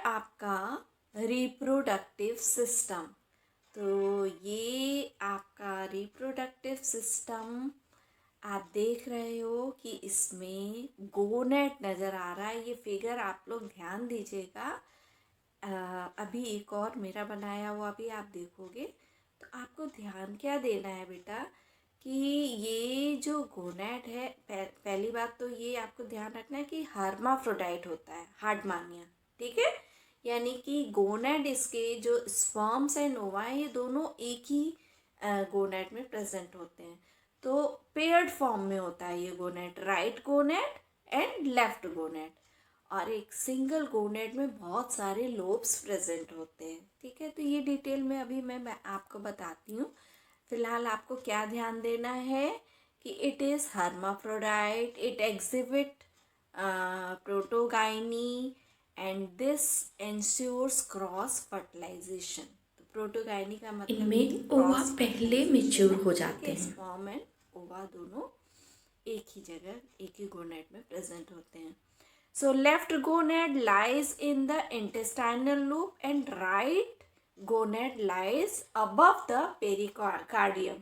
आपका reproductive system. तो ये आपका रिप्रोडक्टिव सिस्टम आप देख रहे हो कि इसमें गोनेट नज़र आ रहा है। ये फिगर आप लोग ध्यान दीजिएगा। अभी एक और मेरा बनाया हुआ भी आप देखोगे तो आपको ध्यान क्या देना है बेटा कि ये जो गोनेट है, पहली बात तो ये आपको ध्यान रखना है कि हर्माफ्रोडाइट होता है, हार्डमानिया, ठीक है। यानी कि गोनेट इसके जो स्पर्म्स एंड ओवा है ये दोनों एक ही गोनेट में प्रेजेंट होते हैं। तो पेयर्ड फॉर्म में होता है ये गोनेट, राइट गोनेट एंड लेफ्ट गोनेट। और एक सिंगल गोनेट में बहुत सारे लोब्स प्रेजेंट होते हैं, ठीक है। तो ये डिटेल में अभी मैं आपको बताती हूँ। फिलहाल आपको क्या ध्यान देना है कि it is hermaphrodite, it exhibit protogyny and this ensures cross fertilization. तो प्रोटोगाइनी का मतलब इनमें ओवा पहले मैच्योर हो जाते हैं। स्पर्म एंड ओवा दोनों एक ही जगह, एक ही गोनेट में प्रेजेंट होते हैं। So left gonad lies in the intestinal loop and right gonad lies above the pericardium.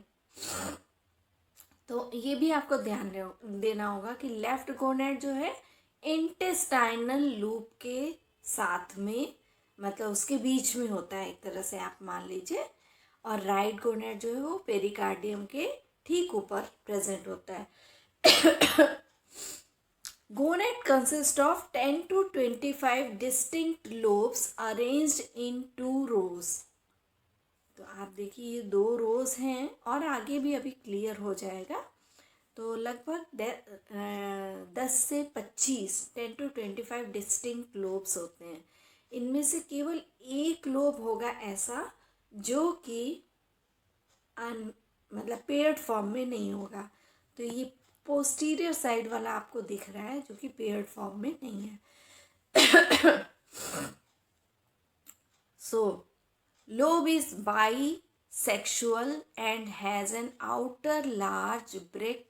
तो ये भी आपको ध्यान देना होगा कि लेफ्ट गोनेड जो है इंटेस्टाइनल लूप के साथ में, मतलब उसके बीच में होता है एक तरह से आप मान लीजिए, और राइट गोनेड जो है वो पेरिकार्डियम के ठीक ऊपर प्रेजेंट होता है। Gonad consists of 10 to 25 distinct lobes arranged in 2 rows. तो आप देखिए ये 2 रोज हैं और आगे भी अभी क्लियर हो जाएगा। तो लगभग 10 से 25, 10 to 25 डिस्टिंक्ट लोब्स होते हैं। इनमें से केवल एक लोब होगा ऐसा जो कि मतलब पेयर्ड फॉर्म में नहीं होगा। तो ये पोस्टीरियर साइड वाला आपको दिख रहा है जो कि पेयर्ड फॉर्म में नहीं है। So lobe is bisexual and has an outer large brick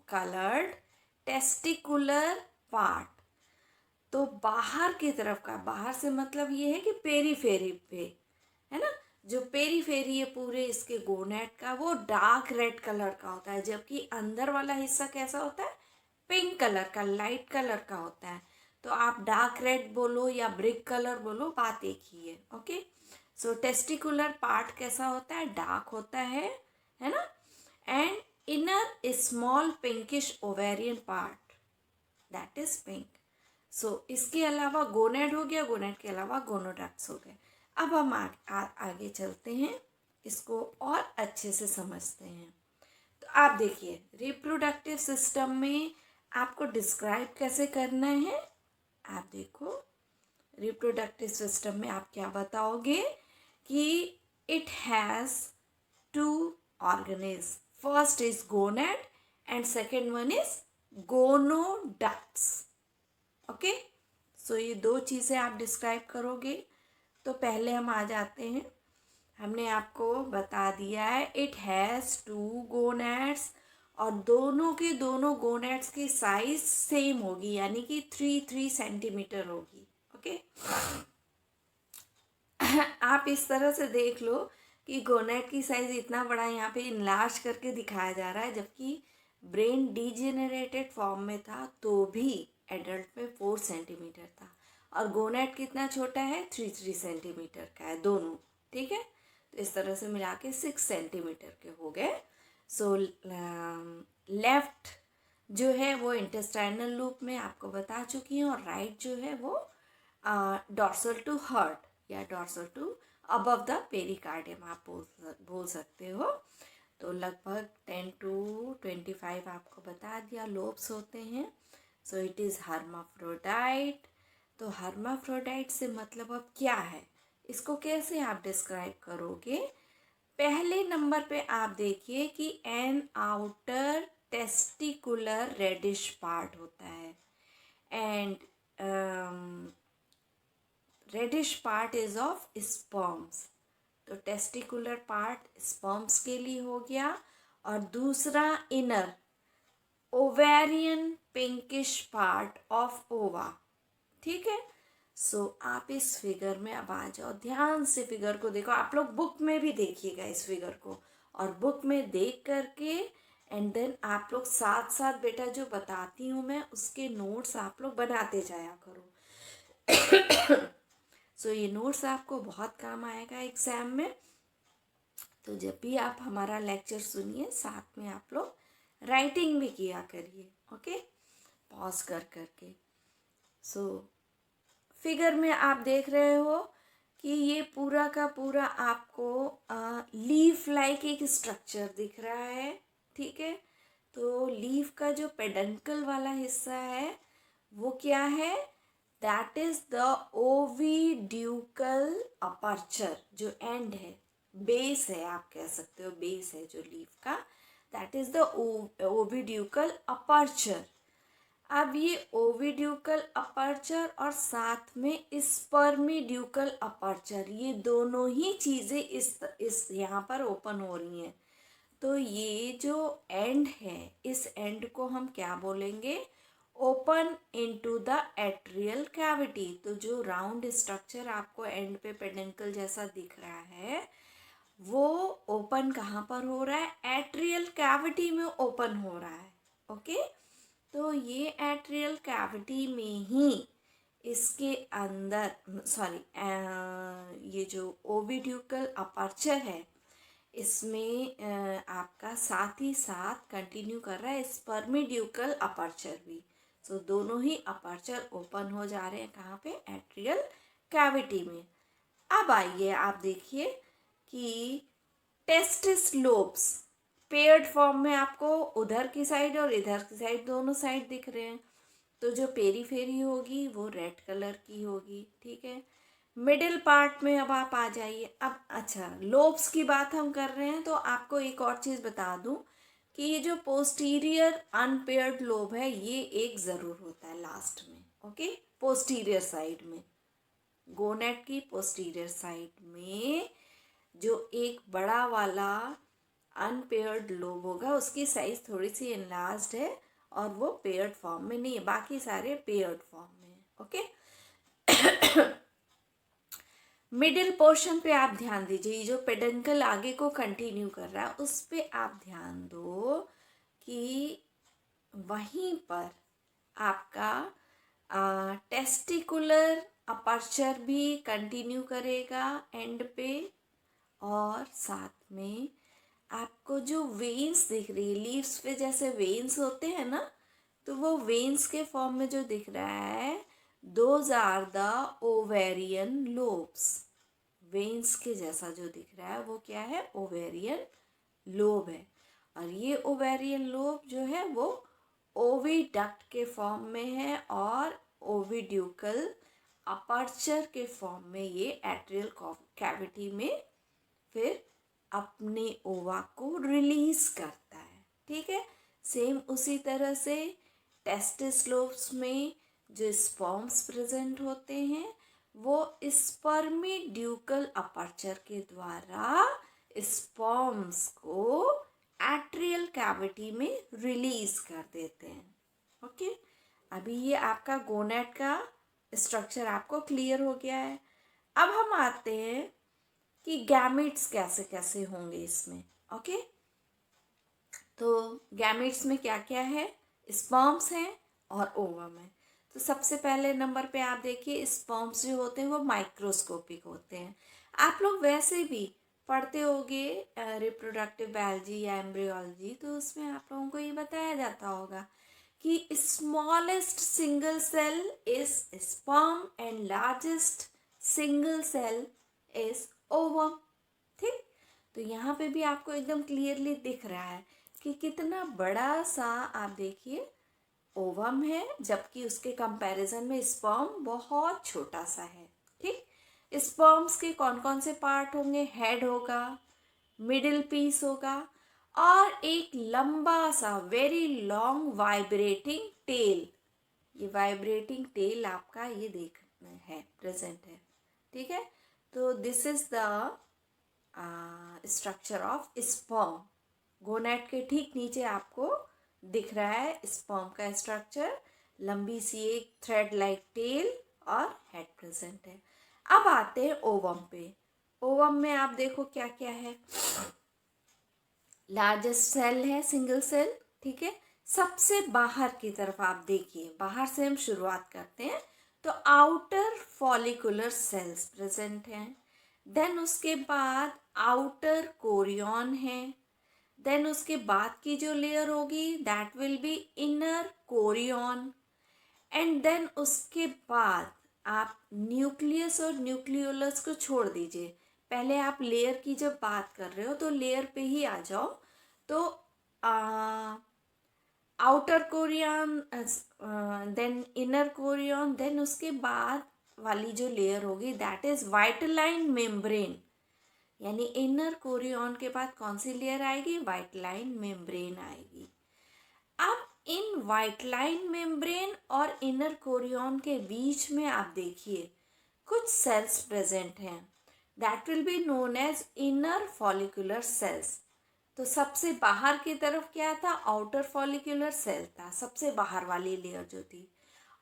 colored testicular part. तो बाहर की तरफ का, बाहर से मतलब ये है कि पेरीफेरी पे, है ना, जो पेरीफेरी है पूरे इसके गोनेट का वो डार्क रेड कलर का होता है, जबकि अंदर वाला हिस्सा कैसा होता है, पिंक कलर का, लाइट कलर का होता है। तो आप डार्क रेड बोलो या ब्रिक कलर बोलो, बात एक ही है। ओके, सो टेस्टिकुलर पार्ट कैसा होता है, डार्क होता है ना, and inner small pinkish ovarian part that is pink. So इसके अलावा गोनेड हो गया, गोनेड के अलावा गोनोडक्ट्स हो गए। अब हम आगे चलते हैं, इसको और अच्छे से समझते हैं। तो आप देखिए रिप्रोडक्टिव सिस्टम में आपको डिस्क्राइब कैसे करना है। आप देखो रिप्रोडक्टिव सिस्टम में आप क्या बताओगे कि it has 2 organelles, first is gonad and second one is gonoducts. Okay, so ये 2 चीज़ें आप डिस्क्राइब करोगे। तो पहले हम आ जाते हैं, हमने आपको बता दिया है इट हैज़ 2 गोनेड्स और दोनों के दोनों गोनेड्स की साइज सेम होगी, यानी कि 3 सेंटीमीटर होगी। ओके, आप इस तरह से देख लो कि गोनेड की साइज इतना बड़ा यहाँ पे इनलार्ज करके दिखाया जा रहा है, जबकि ब्रेन डीजेनरेटेड फॉर्म में था तो भी एडल्ट में 4 सेंटीमीटर था, और गोनेड कितना छोटा है, 3 सेंटीमीटर का है दोनों, ठीक है। तो इस तरह से मिला के 6 सेंटीमीटर के हो गए। सो लेफ्ट जो है वो इंटेस्टाइनल लूप में आपको बता चुकी हूँ, और राइट जो है वो डॉर्सल टू हर्ट या dorsal to above the pericardium आप बोल सकते हो। तो लगभग 10 to 25 आपको बता दिया लोब्स होते हैं। So it is hermaphrodite. तो हर्माफ्रोडाइट से मतलब अब क्या है, इसको कैसे आप डिस्क्राइब करोगे। पहले नंबर पे आप देखिए कि an outer testicular reddish part होता है, and reddish part is of sperms. तो टेस्टिकुलर पार्ट स्पर्म्स के लिए हो गया, और दूसरा inner ovarian pinkish part of ova, ठीक है। सो आप इस फिगर में अब आ जाओ, ध्यान से फिगर को देखो। आप लोग बुक में भी देखिएगा इस फिगर को, और बुक में देख करके एंड देन आप लोग साथ साथ बेटा जो बताती हूँ मैं उसके नोट्स आप लोग बनाते जाया करो। सो ये नोट्स आपको बहुत काम आएगा एग्जाम में। तो जब भी आप हमारा लेक्चर सुनिए साथ में आप लोग राइटिंग भी किया करिए, ओके, पॉज कर करके। सो फिगर में आप देख रहे हो कि ये पूरा का पूरा आपको लीफ लाइक एक स्ट्रक्चर दिख रहा है, ठीक है। तो लीफ का जो पेडंकल वाला हिस्सा है वो क्या है, दैट इज द ओविड्यूकल अपर्चर, जो एंड है, बेस है, आप कह सकते हो बेस है जो लीफ का, दैट इज द ओविड्यूकल अपर्चर। अब ये ओविड्यूकल अपर्चर और साथ में स्पर्मिड्यूकल अपर्चर, ये दोनों ही चीज़ें इस यहाँ पर ओपन हो रही हैं। तो ये जो एंड है, इस एंड को हम क्या बोलेंगे, open into the atrial cavity. तो जो राउंड स्ट्रक्चर आपको एंड पे पेडेंकल जैसा दिख रहा है वो ओपन कहाँ पर हो रहा है, एट्रियल कैविटी में ओपन हो रहा है, ओके। तो ये एट्रियल कैविटी में ही इसके अंदर ये जो ओविड्यूकल अपर्चर है इसमें आपका साथ ही साथ कंटिन्यू कर रहा है स्पर्मिड्यूकल अपर्चर भी। सो दोनों ही अपर्चर ओपन हो जा रहे हैं कहाँ पे, एट्रियल कैविटी में। अब आइए आप देखिए कि टेस्टिस लोब्स पेयर्ड फॉर्म में आपको उधर की साइड और इधर की साइड दोनों साइड दिख रहे हैं। तो जो पेरीफेरी होगी वो रेड कलर की होगी, ठीक है। मिडिल पार्ट में अब आप आ जाइए। अब अच्छा, लोब्स की बात हम कर रहे हैं तो आपको एक और चीज़ बता दूं कि ये जो पोस्टीरियर अनपेयर्ड लोब है ये एक ज़रूर होता है लास्ट में, ओके, पोस्टीरियर साइड में, गोनेट की पोस्टीरियर साइड में जो एक बड़ा वाला अनपेयर्ड लोब होगा उसकी साइज थोड़ी सी एनलार्ज्ड है और वो पेयर्ड फॉर्म में नहीं है, बाकी सारे पेयर्ड फॉर्म में, ओके। मिडिल पोर्शन पे आप ध्यान दीजिए, ये जो पेडंकल आगे को कंटिन्यू कर रहा है उस पे आप ध्यान दो कि वहीं पर आपका टेस्टिकुलर अपर्चर भी कंटिन्यू करेगा एंड पे, और साथ में आपको जो वेन्स दिख रही है, लीव्स पे जैसे वेन्स होते हैं ना, तो वो वेन्स के फॉर्म में जो दिख रहा है those are the ovarian lobes. Veins के जैसा जो दिख रहा है वो क्या है, ओवेरियन लोब है। और ये ओवेरियन लोब जो है वो ओविडक्ट के फॉर्म में है और ओविड्यूकल अपर्चर के फॉर्म में ये एट्रियल कैविटी में फिर अपने ओवा को रिलीज करता है, ठीक है। सेम उसी तरह से टेस्टिस लोब्स में जो स्पर्म्स प्रेजेंट होते हैं वो स्पर्मिड्यूकल अपर्चर के द्वारा स्पर्म्स को एट्रियल कैविटी में रिलीज कर देते हैं, ओके। अभी ये आपका गोनेट का स्ट्रक्चर आपको क्लियर हो गया है। अब हम आते हैं कि गैमेट्स कैसे कैसे होंगे इसमें, ओके। तो गैमेट्स में क्या क्या है, स्पर्म्स हैं और ओवम है। तो सबसे पहले नंबर पे आप देखिए स्पर्म्स जो होते हैं वो माइक्रोस्कोपिक होते हैं। आप लोग वैसे भी पढ़ते होंगे रिप्रोडक्टिव बायोलॉजी या एम्ब्रियोलॉजी, तो उसमें आप लोगों को ये बताया जाता होगा कि smallest single cell is sperm and largest single cell is ovum, ठीक। तो यहाँ पे भी आपको एकदम क्लियरली दिख रहा है कि कितना बड़ा सा आप देखिए ओवम है, जबकि उसके कंपैरिजन में स्पर्म बहुत छोटा सा है, ठीक। स्पर्म्स के कौन कौन से पार्ट होंगे, हेड होगा, मिडिल पीस होगा और एक लंबा सा वेरी लॉन्ग वाइब्रेटिंग टेल। ये वाइब्रेटिंग टेल आपका ये देखना है, प्रेजेंट है, ठीक है। तो this is the structure of sperm. Gonad के ठीक नीचे आपको दिख रहा है स्पर्म का स्ट्रक्चर, लंबी सी एक थ्रेड लाइक टेल और हेड प्रेजेंट है। अब आते हैं ओवम पे। ओवम में आप देखो क्या क्या है। लार्जेस्ट सेल है सिंगल सेल, ठीक है। सबसे बाहर की तरफ आप देखिए, बाहर से हम शुरुआत करते हैं तो आउटर फॉलिकुलर सेल्स प्रेजेंट हैं। देन उसके बाद आउटर कोरियन है। देन उसके बाद की जो लेयर होगी that will be inner chorion. And then उसके बाद आप न्यूक्लियस और न्यूक्लियोलस को छोड़ दीजिए। पहले आप लेयर की जब बात कर रहे हो तो लेयर पे ही आ जाओ। तो outer chorion, then inner chorion, then उसके बाद वाली जो लेयर होगी दैट इज वाइटलाइन मेम्ब्रेन। यानी इनर कोरियन के बाद कौन सी लेयर आएगी? वाइटलाइन मेम्ब्रेन आएगी। अब इन वाइटलाइन मेम्ब्रेन और इनर कोरियन के बीच में आप देखिए कुछ सेल्स प्रेजेंट हैं that will be known as inner follicular cells. तो सबसे बाहर की तरफ क्या था? आउटर फॉलिकुलर सेल था, सबसे बाहर वाली लेयर जो थी।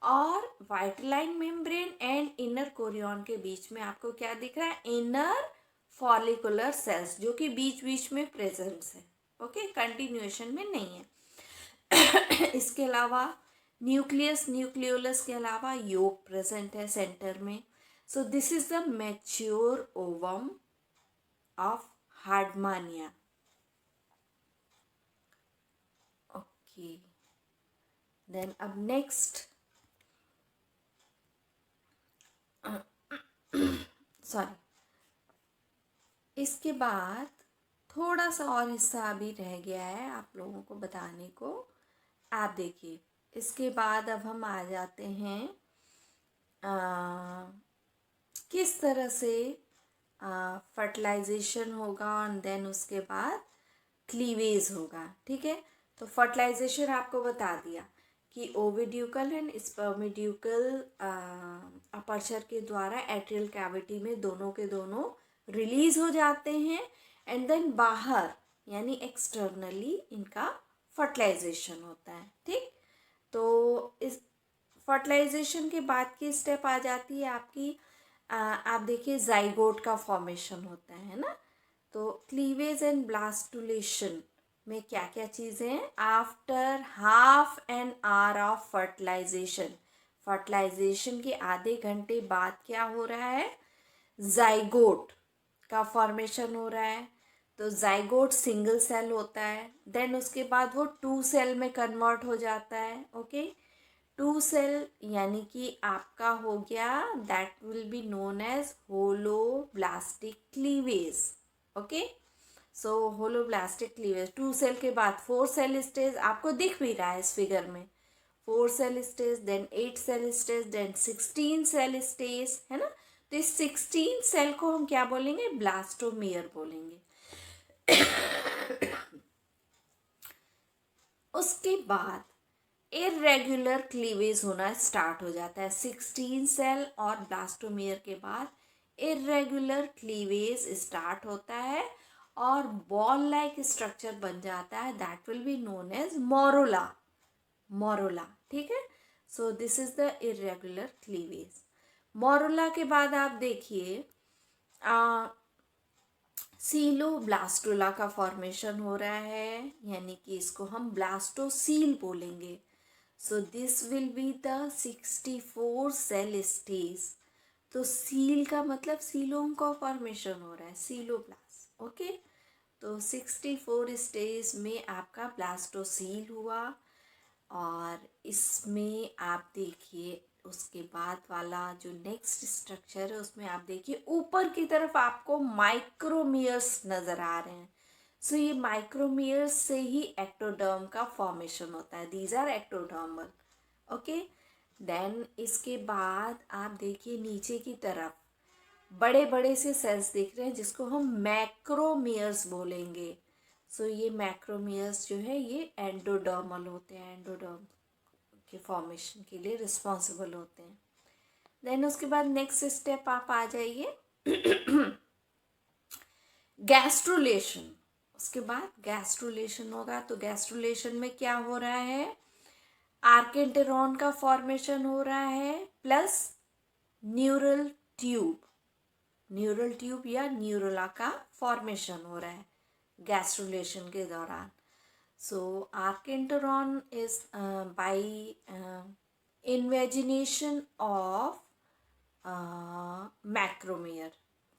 और वाइटलाइन मेम्ब्रेन एंड इनर कोरियन के बीच में आपको क्या दिख रहा है? इनर फॉलिकुलर सेल्स, जो कि बीच बीच में प्रेजेंस है। ओके, कंटिन्यूएशन में नहीं है। इसके अलावा न्यूक्लियस न्यूक्लियोलस के अलावा योक प्रेजेंट है सेंटर में। So this is the mature ovum of Herdmania. Okay, then अब नेक्स्ट, सॉरी, इसके बाद थोड़ा सा और हिस्सा अभी रह गया है आप लोगों को बताने को। आप देखिए, इसके बाद अब हम आ जाते हैं किस तरह से फर्टिलाइजेशन होगा और देन उसके बाद क्लीवेज होगा, ठीक है। तो फर्टिलाइजेशन आपको बता दिया कि ओविड्यूकल एंड स्पर्मिड्यूकल अपर्चर के द्वारा एट्रियल कैविटी में दोनों के दोनों रिलीज हो जाते हैं एंड देन बाहर यानी एक्सटर्नली इनका फर्टिलाइजेशन होता है, ठीक। तो इस फर्टिलाइजेशन के बाद की स्टेप आ जाती है आपकी, आप देखिए जाइगोट का फॉर्मेशन होता है ना। तो क्लीवेज एंड ब्लास्टुलेशन में क्या क्या चीज़ें हैं? After half an hour of fertilization, fertilization के आधे घंटे बाद क्या हो रहा है? जाइगोट का फॉर्मेशन हो रहा है। तो जाइगोट सिंगल सेल होता है, देन उसके बाद वो 2 सेल में कन्वर्ट हो जाता है। ओके, 2 सेल यानी कि आपका हो गया that will be known as holoblastic cleavage. Okay, so holoblastic cleavage. 2 cell के बाद 4 सेल स्टेज आपको दिख भी रहा है इस फिगर में। 4 cell stage, then 8 cell stage, then 16 cell stage, है ना। तो इस 16 सेल को हम क्या बोलेंगे? ब्लास्टोमेयर बोलेंगे। उसके बाद इरेगुलर क्लीवेज होना स्टार्ट हो जाता है। 16 सेल और ब्लास्टोमेयर के बाद इरेगुलर क्लीवेज स्टार्ट होता है और बॉल लाइक स्ट्रक्चर बन जाता है that will be known as morula. Morula, ठीक है। So this is the irregular cleavage. Morula के बाद आप देखिए सीलोब्लास्टुला का फॉर्मेशन हो रहा है, यानी कि इसको हम ब्लास्टोसील बोलेंगे। So this will be the 64 cell stage. तो सील का मतलब सीलोम का फॉर्मेशन हो रहा है, सीलोब्लास्ट। ओके, तो 64 स्टेज में आपका ब्लास्टोसील हुआ। और इसमें आप देखिए उसके बाद वाला जो नेक्स्ट स्ट्रक्चर है उसमें आप देखिए ऊपर की तरफ आपको माइक्रोमियर्स नज़र आ रहे हैं। सो ये माइक्रोमियर्स से ही एक्टोडर्म का फॉर्मेशन होता है। These are ectodermal. Okay, then इसके बाद आप देखिए नीचे की तरफ बड़े बड़े से सेल्स दिख रहे हैं जिसको हम मैक्रोमियर्स बोलेंगे। सो ये मैक्रोमियर्स जो है ये एंडोडर्मल होते हैं, एंडोडर्म के फॉर्मेशन के लिए रिस्पॉन्सिबल होते हैं। देन उसके बाद नेक्स्ट स्टेप आप आ जाइए गैस्ट्रुलेशन। उसके बाद गैस्ट्रुलेशन होगा। तो गैस्ट्रुलेशन में क्या हो रहा है? आर्केंटेरॉन का फॉर्मेशन हो रहा है प्लस न्यूरल ट्यूब या न्यूरुला का फॉर्मेशन हो रहा है गैस्ट्रुलेशन के दौरान. सो आर्केंटरॉन इज बाय इन्वेजिनेशन ऑफ मैक्रोमेयर.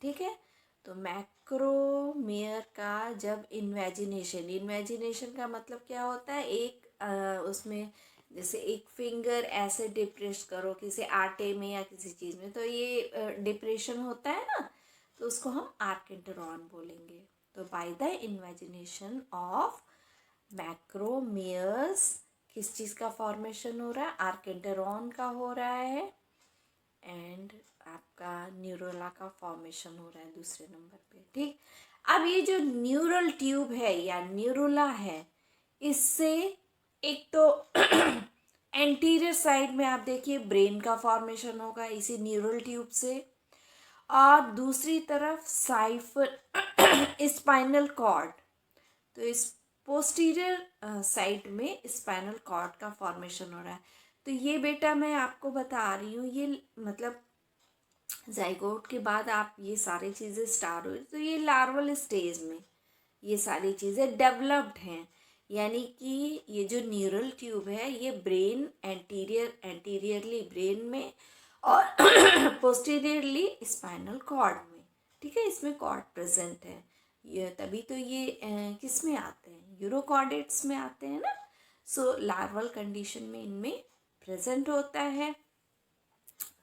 ठीक है, तो मैक्रोमेयर का जब इन्वेजिनेशन का मतलब क्या होता है, एक उसमें जैसे एक फिंगर ऐसे डिप्रेस करो किसी आटे में या किसी चीज़ में, तो ये डिप्रेशन होता है ना, तो उसको हम आर्केंटरॉन बोलेंगे. तो बाय द इन्वेजिनेशन ऑफ मैक्रोमेयर्स किस चीज़ का फॉर्मेशन हो रहा है, आर्केंटरॉन का हो रहा है, एंड आपका न्यूरोला का फॉर्मेशन हो रहा है दूसरे नंबर पे. ठीक, अब ये जो न्यूरल ट्यूब है या न्यूरोला है, इससे एक तो एंटीरियर साइड में आप देखिए ब्रेन का फॉर्मेशन होगा इसी न्यूरल ट्यूब से, और दूसरी तरफ स्पाइनल कॉर्ड, तो इस पोस्टीरियर साइड में स्पाइनल कॉर्ड का फॉर्मेशन हो रहा है. तो ये बेटा मैं आपको बता रही हूँ, ये मतलब जाइगोट के बाद आप ये सारी चीज़ें स्टार्ट हुई, तो ये लार्वल स्टेज में ये सारी चीज़ें डेवलप्ड हैं. यानी कि ये जो न्यूरल ट्यूब है ये ब्रेन एंटीरियरली ब्रेन में और पोस्टीरियरली स्पाइनल कॉर्ड में. ठीक है, इसमें कॉर्ड प्रेजेंट है, ये तभी तो ये किस में आते हैं, यूरोकॉर्डेट्स में आते हैं ना. सो लार्वल कंडीशन में इनमें प्रेजेंट होता है.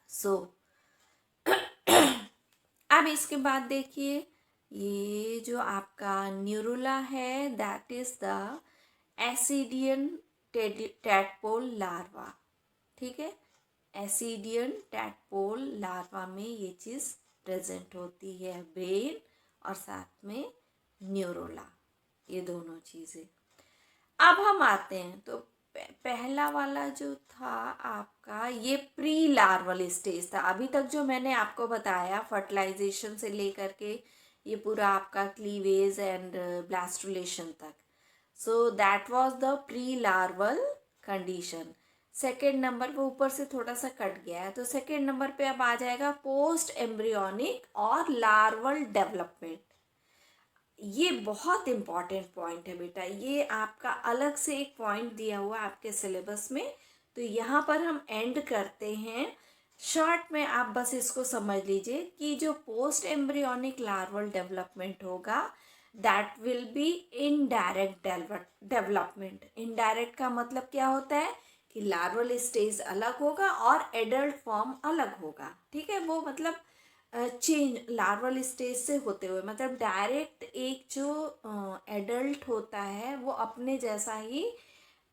सो अब इसके बाद देखिए ये जो आपका न्यूरुला है that is the ascidian tadpole larva. ठीक है, एसिडियन टैडपोल लार्वा में ये चीज़ प्रेजेंट होती है, ब्रेन और साथ में न्यूरोला, ये दोनों चीज़ें. अब हम आते हैं, तो पहला वाला जो था आपका ये प्री लार्वल स्टेज था. अभी तक जो मैंने आपको बताया फर्टिलाइजेशन से लेकर के ये पूरा आपका क्लीवेज एंड ब्लास्टुलेशन तक, so that was the pre larval condition. Second number पे ऊपर से थोड़ा सा कट गया है, तो सेकेंड नंबर पे अब आ जाएगा पोस्ट एम्ब्रियोनिक और लार्वल डेवलपमेंट. ये बहुत इम्पॉर्टेंट पॉइंट है बेटा, ये आपका अलग से एक पॉइंट दिया हुआ है आपके सिलेबस में, तो यहाँ पर हम एंड करते हैं. शॉर्ट में आप बस इसको समझ लीजिए कि जो पोस्ट एम्ब्रियोनिक लार्वल डेवलपमेंट होगा that will B indirect development. Indirect का मतलब क्या होता है कि लार्वल स्टेज अलग होगा और एडल्ट फॉर्म अलग होगा. ठीक है, वो मतलब चेंज लार्वल स्टेज से होते हुए, मतलब डायरेक्ट एक जो एडल्ट होता है वो अपने जैसा ही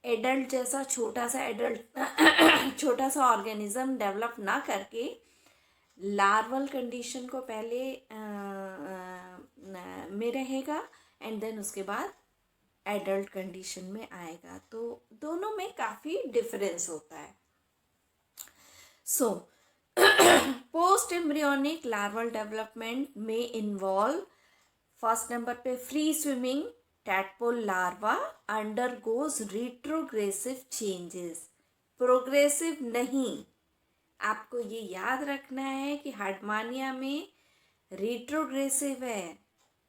एडल्ट जैसा छोटा सा एडल्ट छोटा सा ऑर्गेनिज्म डेवलप ना करके लार्वल कंडीशन को पहले में रहेगा एंड देन उसके बाद एडल्ट कंडीशन में आएगा. तो दोनों में काफ़ी डिफरेंस होता है. So post embryonic larval development में इन्वॉल्व फर्स्ट नंबर पे free swimming tadpole larva undergoes retrogressive changes. Progressive नहीं, आपको ये याद रखना है कि हार्डमानिया में रिट्रोग्रेसिव है,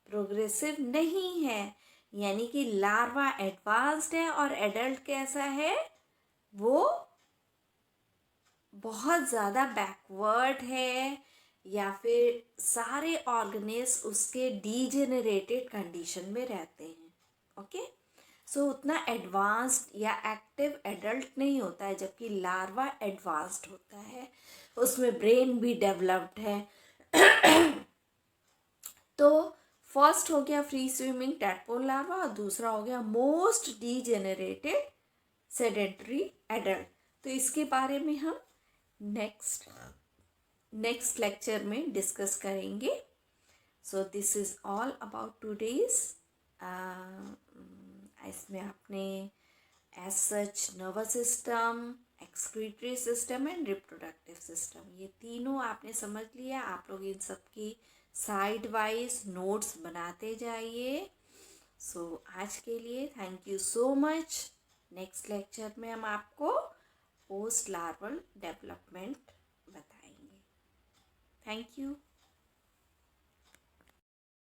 प्रोग्रेसिव नहीं है. यानी कि लार्वा एडवांस्ड है और एडल्ट कैसा है, वो बहुत ज़्यादा बैकवर्ड है या फिर सारे ऑर्गेनिज उसके डीजेनरेटेड कंडीशन में रहते हैं. ओके, सो उतना एडवांस्ड या एक्टिव एडल्ट नहीं होता है, जबकि लार्वा एडवांस्ड होता है, उसमें ब्रेन भी डेवलप्ड है. तो फर्स्ट हो गया फ्री स्विमिंग टैडपोल लार्वा और दूसरा हो गया मोस्ट डीजेनरेटेड सेडेंटरी एडल्ट. तो इसके बारे में हम नेक्स्ट लेक्चर में डिस्कस करेंगे. So this is all about today's. इसमें आपने as such nervous system, excretory system and reproductive system, ये तीनों आपने समझ लिया. आप लोग इन सब की साइड वाइज नोट्स बनाते जाइए. सो आज के लिए thank you so much. Next lecture में हम आपको पोस्ट लार्वल डेवलपमेंट बताएंगे. Thank you.